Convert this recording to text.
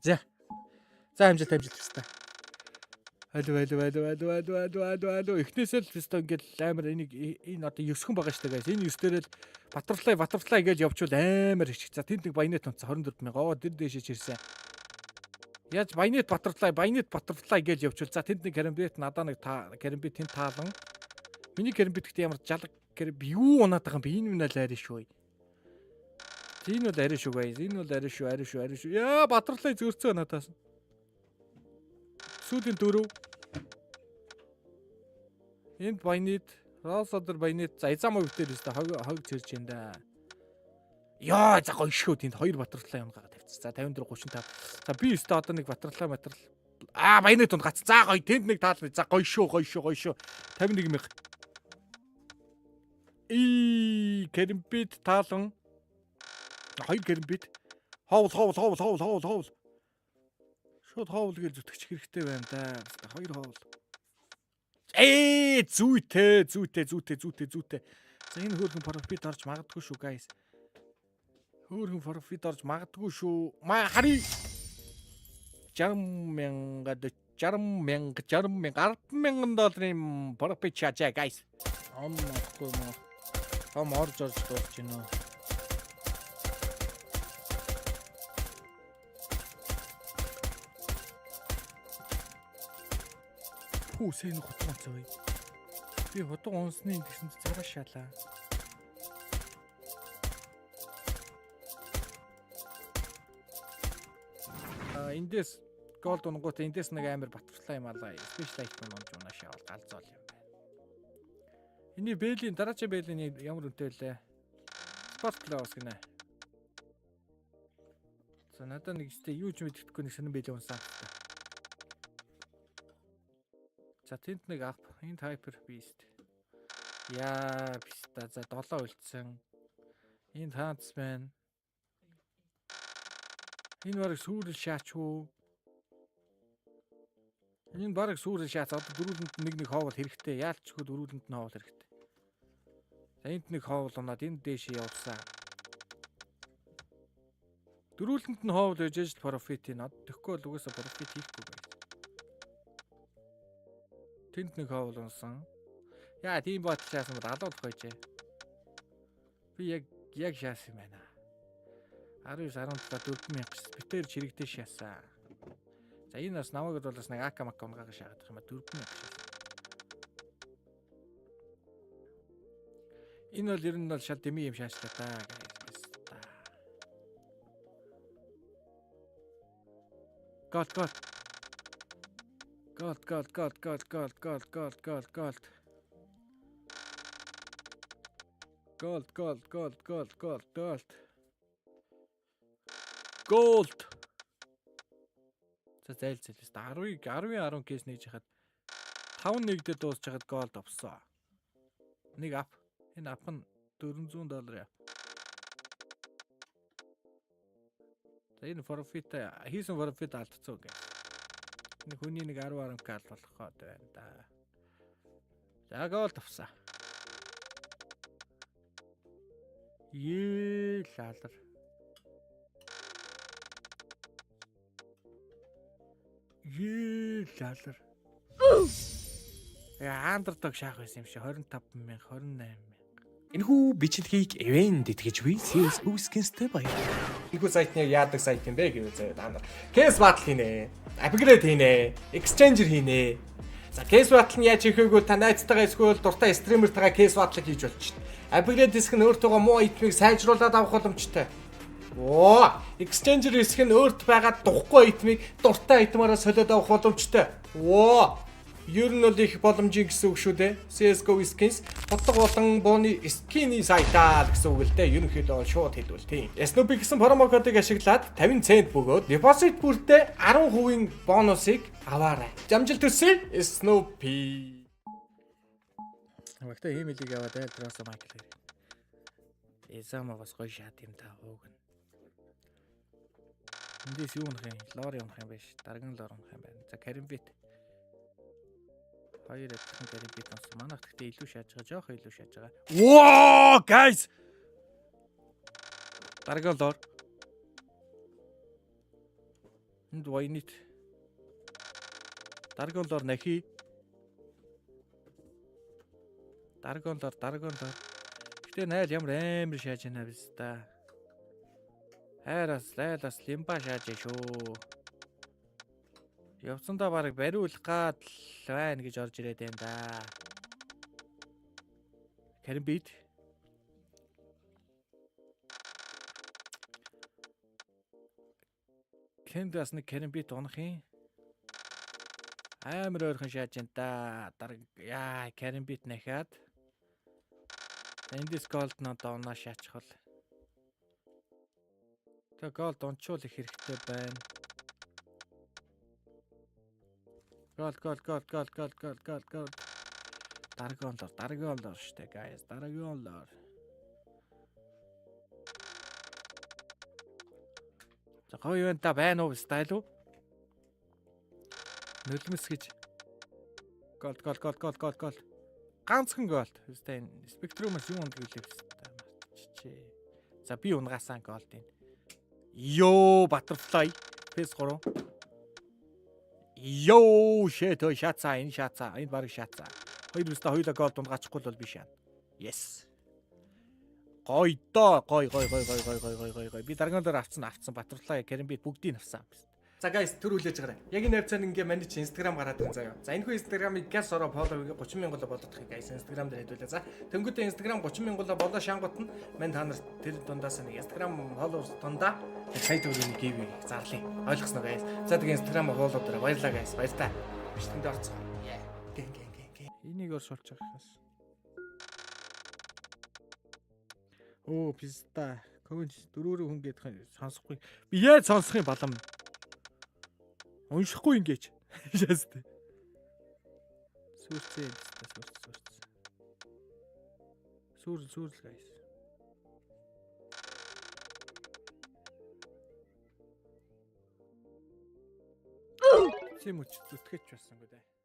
За. За амжилт хэвчээ. Алуу. Эхнээсээ л тест ингээд амар энэ одоо 9 хүн байгаа штэ guys. Энэ 9 дээрээ л батарфлай гэж явуучвал амар их. За тэнд нэг баянет тунцсан 24,000. Оо тэр дэшээ чирсэн. Яаж баянет батарфлай гэж явуучвал за тэнд нэг карамбит надаа нэг карамбит тэнд таалан. Миний карамбит гэдэг ямар жалга карамб юу унаад байгаа юм бэ? Энэ минь л арай шүү. Энэ бол арай шүү guys. Энэ бол арай шүү. Яа батарфлай зөрцөө надаас. Сүүлийн 4. Энд баянет, Росодор баянет, за эзам өвтөр өстө хог цэрж юм да. Яа за гоё шүү тэнд 2 батарфлай унгаа тавьчих. За 54 35. За би өстө одоо нэг батарфлай баянет унд гац. За гоё тэнд нэг таал. За гоё шүү. 51,000. Керэмбит таалан. 2 керэмбит. Хоол. Шууд хоол гэж зүтгэж хэрэгтэй байна да. 2 хоол. Зүйтэй. За энэ хөөрхөн профит орж магадгүй шүү guys. Хөөрхөн профит орж магадгүй шүү. Хари 60,000 $10,000 профит чаажаа guys. Амнахгүй мó. Том орж дуусч гинөө. Хүсэний хотгон цай. Би хотгон унсны гэсэн цараа шалаа. Эндээс голд унгууд эндээс нэг амар батарфлай юм алаа. Спешиал айтем унж унаашаа бол галзуул юм байна. Эний бэйлийн дараачийн бэйлийн ямар үнэтэй лээ? Спорт класс гинэ. За надад нэг ихтэй юу ч мэддэхгүй нэг сонир бэйлийн унсан. За тэнд нэг ап, энд хайпер бист. Яа, биста. За 7 үлдсэн. Энд хаанц байна? Энэ бараг сүрэл шаач уу? Энэ бараг сүрэл шаац. Одоо дөрүүлэнд нэг хоовол хэрэгтэй. Яалчгүй дөрүүлэнд нь хоовол хэрэгтэй. За энд нэг хоовол унаад энэ дээшээ явуулсан. Дөрүүлэнд нь хоовол ежж профит энэ. Тэгэхгүй бол угаасаа профит хийхгүй байна. Тэнд нэг хоол унсан. Яа, тийм бодол шаасан бол алуулах байжээ. Би яг шаасан юм байна. 19 17 4,000 битээр чирэгдээ шаасан. За энэ бас намайг болоос нэг ака мак унгаа шаагаад байгаа юм 4,000 шаасан. Энэ бол ер нь бол шал дэмий юм шаачлаа та. Голд. За зайлцэл. 10 кейс нээж хахад 5-1 дээр дуусч хахад голд авсан. Нэг ап. Энэ ап нь $400 яа. За энэ профит хийсэн профит алдцсан гэх. Нэг хүний нэг 10 к болох гээд байна да. За голд авсан. Лалар. Лалар. Андердог шаах байсан юм шиг 25,000 28,000. Энэхүү бичлэгийг event итгэж буй CS:GO skins-тэй баяр. Энэхүү сайт нь яадаг сайт юм бэ гэвэл заяа та нар. Case battle хийнэ. Upgrade хийнэ. Exchanger хийнэ. За case battle нь яаж хийхээ гэвэл та найзтайгаа эсвэл дуртай стримертайгаа case battle хийж болчих. Upgrade диск нь өөртөөгөө муу итмийг сайжруулад авах боломжтой. Exchanger диск нь өөрт байгаа духгүй итмийг дуртай итмаараа солиод авах боломжтой. Ер нь бол их боломжийн гэсэн үг шүү дээ. CS:GO skins бодлого болон бууны скины сайтаа гэсэн үг л дээ. Ерөнхийдөө бол шууд хэлбэл тийм. Snoopy гэсэн промо кодыг ашиглаад 50 цент бөгөөд депозит бүртээ 10% бонусыг аваарай. Амжилт хүсье Snoopy. Багтаа хэмэлийг аваад айлтраас Майкл. Эзама бас гоё шат юм та ууг нь. Эндээс юу нөх юм? Лор юм хам биш. Дарган лор юм хам байна. За Каримбит. Хоёр адилхан Каримбит онсон. Манайх гэхдээ илүү шааж байгаа. Жоох илүү шааж байгаа. Wow, guys. Дарган лор. Энд войнит. Даргонлоор нахи. Даргонлоор. Гэтэ найл ямар амар шааж байна биз та. Хайраас лайлаас лимба шааж шүү. Явцандаа барыг бариулах гад байна гэж орж ирээд байна да. Каримбит. Кэндас нэг каримбит унах юм. Амар ойрхон шааж байна да. Дарга яа каримбит нахаад. Эндис голд нь одоо унаа шаачихвал. Тэг голд унчуул их хэрэгтэй байна. Гол. Даргонлоор штэ guys. Даргонлоор. За гоё юм та байна уу стайл уу? Нулимс гэж. Гол. Ганцхан гол. Үстэй энэ спектрумаас юу ундаг үлээ хэвчээ. За би унгаасан голд энэ. Йоо баттерфлай. PS3. Йоо shit ой шатцаа энэ баг шатцаа. Хоёр өстө хоёулаа голд унгаачихгүй бол биш яа. Yes. Гой доо гой. Би даргаанаар авцсан баттерфлай каримбит бүгдийг авсан. За guys төр хүлээж гараа. Яг энэ хавцаанд ингээ манай чи Instagram гараад байна заяа. За энэхүү Instagram-ыг газ ороо follow 30 мянга болгох guys Instagram дээр хэдүүлээ. За тэнгуүтэ Instagram 30 мянга болоо шангууд нь мань та нар тэр дундаас нэг Instagram followers дундаа сая төгрөгийн give зарлаа. Ойлгосноо guys. За тэгээ Instagram follow дээр баярлалаа guys. Баярлалаа. Бичлэгэнд орцгоо. Ген. Энийг оршуулж байгаа хас. Оо писта. Комент 4 хүн гээд сонсохгүй. Би яаж сонсох юм балам? Уншихгүй ингэж. Шээстэй. Сүрцээ писта сүрц. Сүрл guys. Чимүч зүтгэж бассангүй дээ.